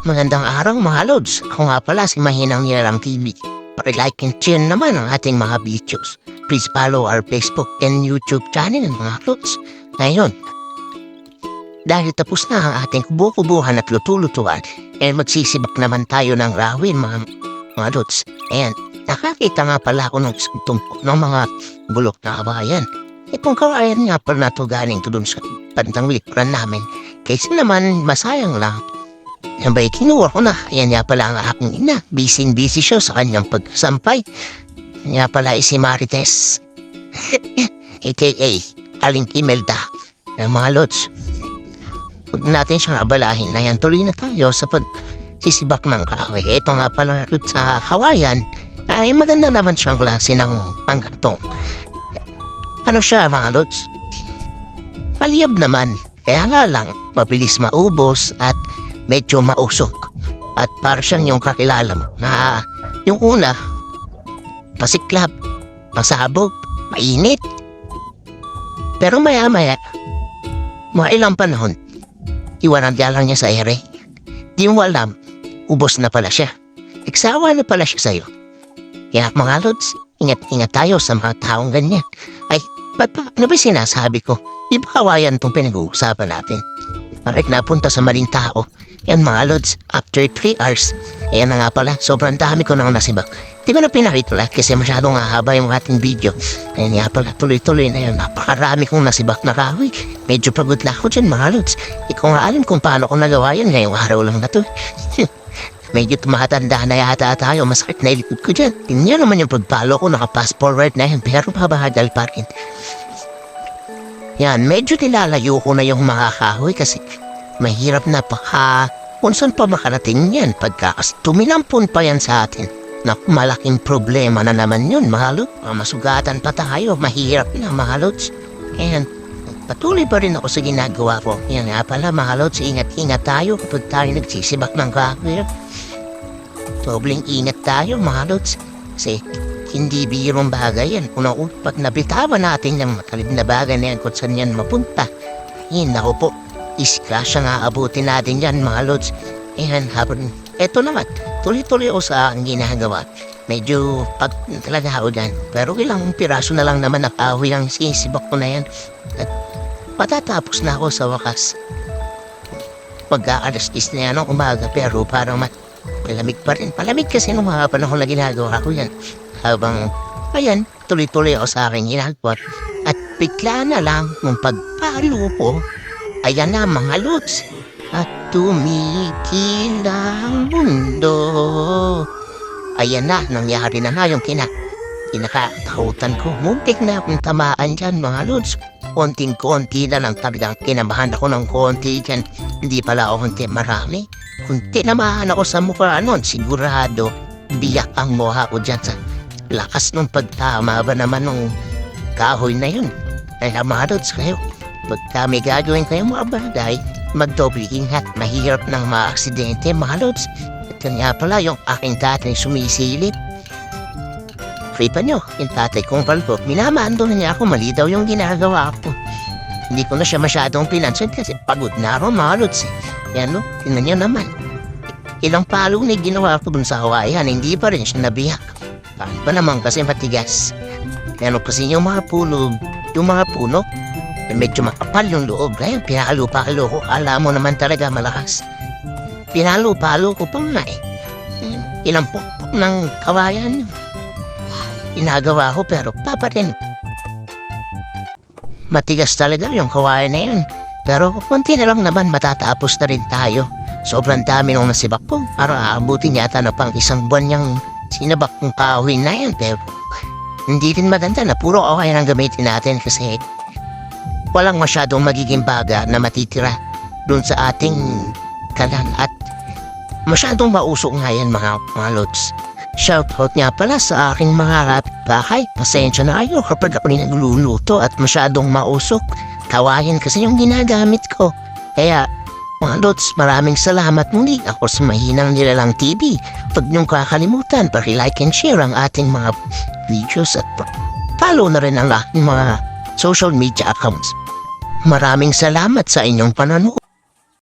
Magandang araw mga lods. Ako nga pala si Mahinang Nilalang TV. Paki-like and share naman ang ating mga videos. Please follow our Facebook and YouTube channel mga lods. Ngayon, dahil tapos na ang ating kubo-kubuhan at luto-lutuan, magsisibak naman tayo ng rawin mga lods. Ayan, nakakita nga pala ako ng tumpok ng mga bulok na kabayan. Itong kawayan nga pala na ito galing to dun sa pantang likuran namin. Kaysa naman masayang lang. Sabay, kinuha ko na. Yan nga pala ang aking ina. Busy siya sa kanyang pagsampay. Yan pala si Marites. A.K.A. Aling Imelda. Mga lods, huwag natin siyang abalahin na yan. Tuloy na tayo sa pagsisibak ng kahoy. Ito nga pala sa kawayan ay maganda naman siyang klase ng panggatong. Ano siya mga lods? Paliyab naman. Kaya nga lang, mabilis maubos at medyo mausok. At para siyang yung kakilala mo na yung una, pasiklab, pasabog, mainit. Pero maya-maya, mga ilang panahon, iwanan lang niya sa ere. Di mo alam, ubos na pala siya. Iksawa na pala siya sa'yo. Kaya mga lods, ingat-ingat tayo sa mga taong ganyan. Ay, ano ba sinasabi ko? Di ba kawayan itong pinag-uusapan natin? Marik napunta sa maling tao. Yan mga lods, after 3 hours, ayan na nga pala, sobrang dami ko nang nasibak. Di ba na pinakita lahat kasi masyadong haba yung ating video. Ayan nga pala, tuloy-tuloy na yan. Napakarami kong nasibak na kahoy. Medyo pagod na ako dyan mga lods. Ikaw nga alam kung paano ko nagawa yan ngayong araw lang na to. Medyo tumatanda na yata tayo, masakit na ilikod ko dyan. Tingnan naman yung pagpalo ko, naka-fast forward na yan, pero pabahagal pa rin. Yan, medyo nilalayo ko na yung mga kahoy kasi mahirap na kung saan pa makarating yan pagkas tuminampon pa yan sa atin. Naku, malaking problema na naman yun, mga lods. Masugatan pa tayo, mahirap na mga lods. Yan, patuloy pa rin ako sa ginagawa ko. Yan nga pala mga lods, ingat-ingat tayo kapag tayo nagsisibak ng kahoy. Dobling ingat tayo mga lods kasi hindi birong bagay yan. Kung pag nabitawan natin yung matalib na bagay na yan kung saan yan mapunta, yun ako po, iskasya nga abutin natin yan mga lods. Ayan, habang eto naman, tuloy-tuloy ako sa aking ginagawa. Medyo pag talaga ako dyan, pero ilang piraso na lang naman na kahoy ang sisibak ko na yan. At patatapos na ako sa wakas. Pagka-alas-is na yan ng umaga, pero parang malamig pa rin. Palamig kasi nung mga panahon na ginagawa ko yan. Habang, ayan, tuloy-tuloy ako sa aking ginagawa. At bigla na lang, nung pagpalo ko, ayan na mga lods. At tumigil ang mundo. Ayan na, nangyari na yung kinakatakutan ko. Muntik na akong tamaan dyan mga lods. Konting-konti na lang talagang kinamahan ako ng konti dyan. Hindi pala ako konti marami. Kung tinamahan ako sa mukha nun, sigurado biyak ang mukha ko dyan sa lakas nung pagtama ba naman nung kahoy na yun. Kaya mga lods kayo, pagka may gagawin kayo mga bagay, magdoble ingat. Mahirap ng mga aksidente mga lods. At kanya pala yung aking tatay sumisilip. Fripa nyo, yung tatay kong palpok, minamando na niya ako, mali daw yung ginagawa ko. Hindi ko na siya masyadong pinansin kasi pagod na ako mga lods. Yan no, tingnan nyo naman. Ilang palo na ginawa ko dun sa kawayan, hindi pa rin siya nabiyak. Kahit pa naman kasi matigas. Ano kasi yung mga puno, medyo makapal yung loob. Kaya pinalo-palo ko, alam mo naman talaga malakas. Pinalo-palo ko pa nga eh. Ilang pokpok ng kawayan. Inagawa ko pero paparin. Matigas talaga yung kawayan na yun. Pero konti na lang naman matatapos na rin tayo. Sobrang dami nung nasibak ko. Parang aabutin yata na pang 1 buwan niyang sinabak kong kahoy na yan. Pero hindi rin maganda na puro kawayan ang gamitin natin kasi walang masyadong magiging baga na matitira doon sa ating kalan at masyadong mausok nga yan mga lods. Shoutout nga pala sa aking mga kapitbahay. Pasensya na kayo kapag ako nagluluto at masyadong mausok. Kawayan kasi yung ginagamit ko. Kaya mga lods, maraming salamat muli. Ako sa Mahinang Nilalang TV. Huwag niyong kakalimutan, paki-like and share ang ating mga videos at follow na rin ang aking mga social media accounts. Maraming salamat sa inyong panonood.